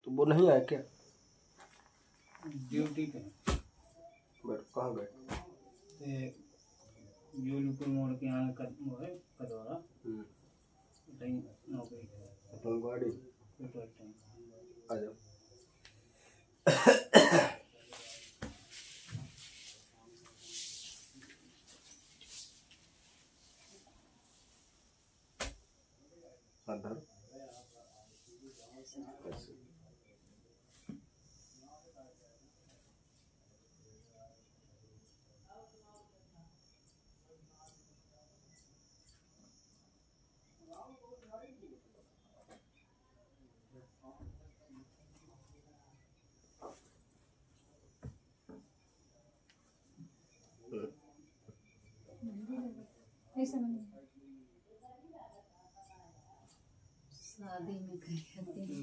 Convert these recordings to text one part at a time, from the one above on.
तो वो नहीं आए क्या? ड्यूटी पे बैठ, कहाँ गए? जोलीपुर मोड़ के यहाँ कदौरा नौकरी अपना गाड़ी पेट्रोल टैंक। आ जाओ। अंदर ऐसे शादी में कहीं जाते हैं।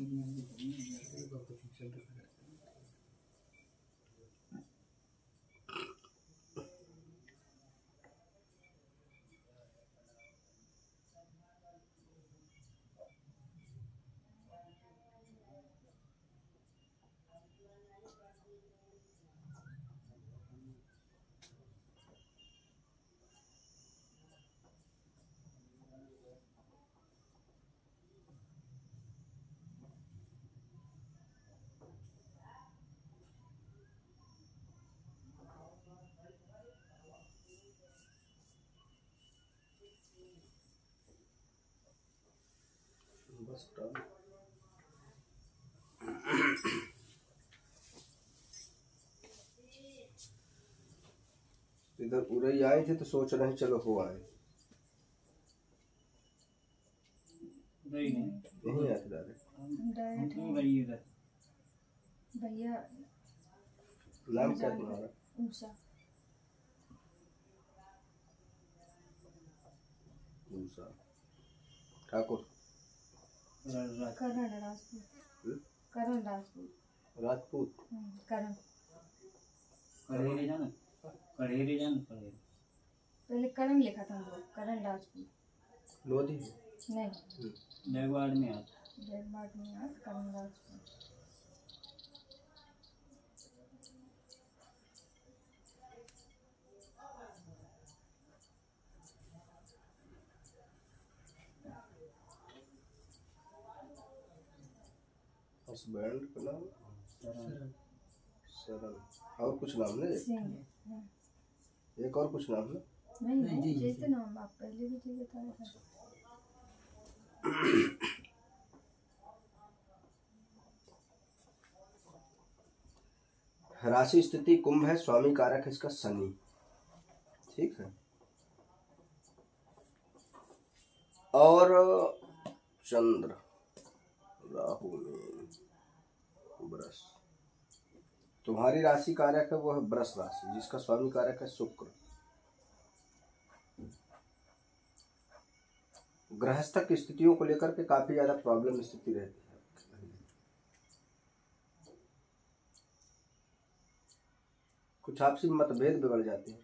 बस डाल। इधर उड़ई आए थे तो सोच रहे चलो हो आए, नहीं आए थे डायरेक्ट। भैया नाम क्या तुम्हारा? ऊषा। ऊषा ठाकुर। करण राजपूत। करण राजपूत। राजपूत। करण। कढ़ेरे जाना कढ़ेरे। पहले करण लिखा था हम लोग, करण राजपूत। लोधी नहीं, जगवाड़ में आता। जगबाड़ में यार करण राजपूत। हस्बैंड का नाम शरण। और कुछ नाम नहीं? सिंह। एक और कुछ नाम है? नहीं, जैसे नाम आप पहले भी जी बताया था। राशि स्थिति कुंभ है, स्वामी कारक है इसका शनि। ठीक है। और चंद्र राहु में वृष। तुम्हारी राशि कारक है वो है वृष राशि, जिसका स्वामी कारक है शुक्र। गृहस्थ की स्थितियों को लेकर के काफी ज्यादा प्रॉब्लम स्थिति रहती है। कुछ आपसी मतभेद बिगड़ जाते हैं।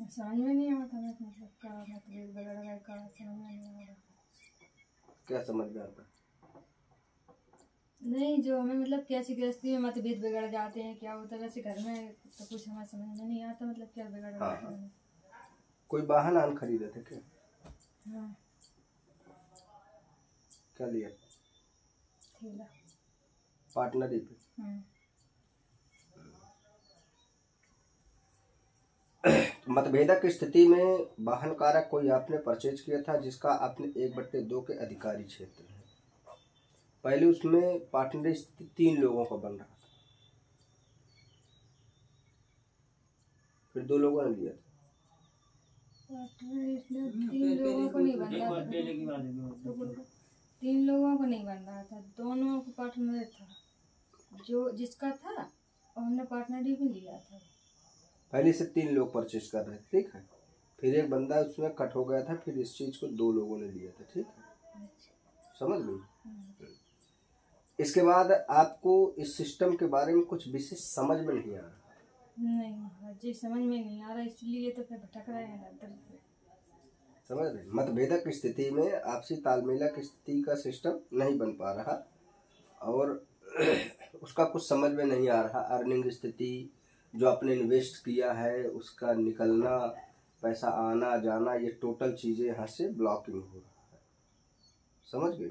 समझ में नहीं आता मतलब का मतभेद बिगड़ गए का, समझ में नहीं आ रहा। क्या समझ में आता? नहीं, जो हमें मतलब कैसी गृहस्थी में मतभेद बिगड़ जाते हैं, क्या होता है वैसे घर में तो कुछ हमें समझ में नहीं आता, मतलब क्या बिगड़ जाता है। कोई वाहन आन खरीदे थे क्या? हाँ। क्या लिया? थैला। पार्टनरी पे। मतभेदक की स्थिति में वाहन कारक कोई आपने परचेज किया था जिसका आपने 1/2 के अधिकारी क्षेत्र है। पहले उसमें पार्टनरी स्थिति 3 लोगों का बन रहा था, फिर 2 लोगों ने लिया था। तीन लोगों को नहीं बन रहा था। 3 लोगों को नहीं बन रहा था, दोनों को पार्टनर था, जो जिसका था और हमने पार्टनरी भी लिया था। पहले से 3 लोग परचेज कर रहे थे, ठीक है। फिर एक बंदा उसमें कट हो गया था, फिर इस चीज को 2 लोगों ने लिया था, ठीक है। समझ गई? इसके बाद आपको इस सिस्टम के बारे में कुछ विशेष समझ में नहीं आ रहा? नहीं जी, समझ में नहीं आ रहा, इसलिए तो फिर भटक रहे हैं। समझ रहे? मतभेदक स्थिति में आपसी तालमेलक स्थिति का सिस्टम नहीं बन पा रहा और उसका कुछ समझ में नहीं आ रहा। अर्निंग स्थिति, जो आपने इन्वेस्ट किया है उसका निकलना, पैसा आना जाना, ये टोटल चीज़ें यहाँ से ब्लॉकिंग हो रहा है। समझ गई?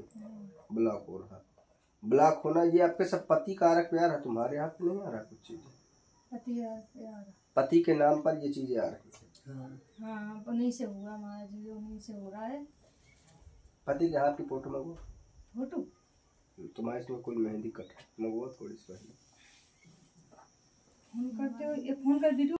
ब्लॉक हो रहा। ब्लॉक होना ये आपके सब पति कारक प्यार है, तुम्हारे हाथ में नहीं आ रहा कुछ चीज़ें। पति के नाम पर ये चीज़ें आ रही है। हाँ, उन्हीं से हुआ महाराज जी, उन्हीं से हो रहा है। पति के हाथ की फोटो मंगो। फोटो तुम्हारे इसमें कोई मेहंदी कट मंगवा थोड़ी सी पहले। फोन करते हो, ये फोन कर वीडियो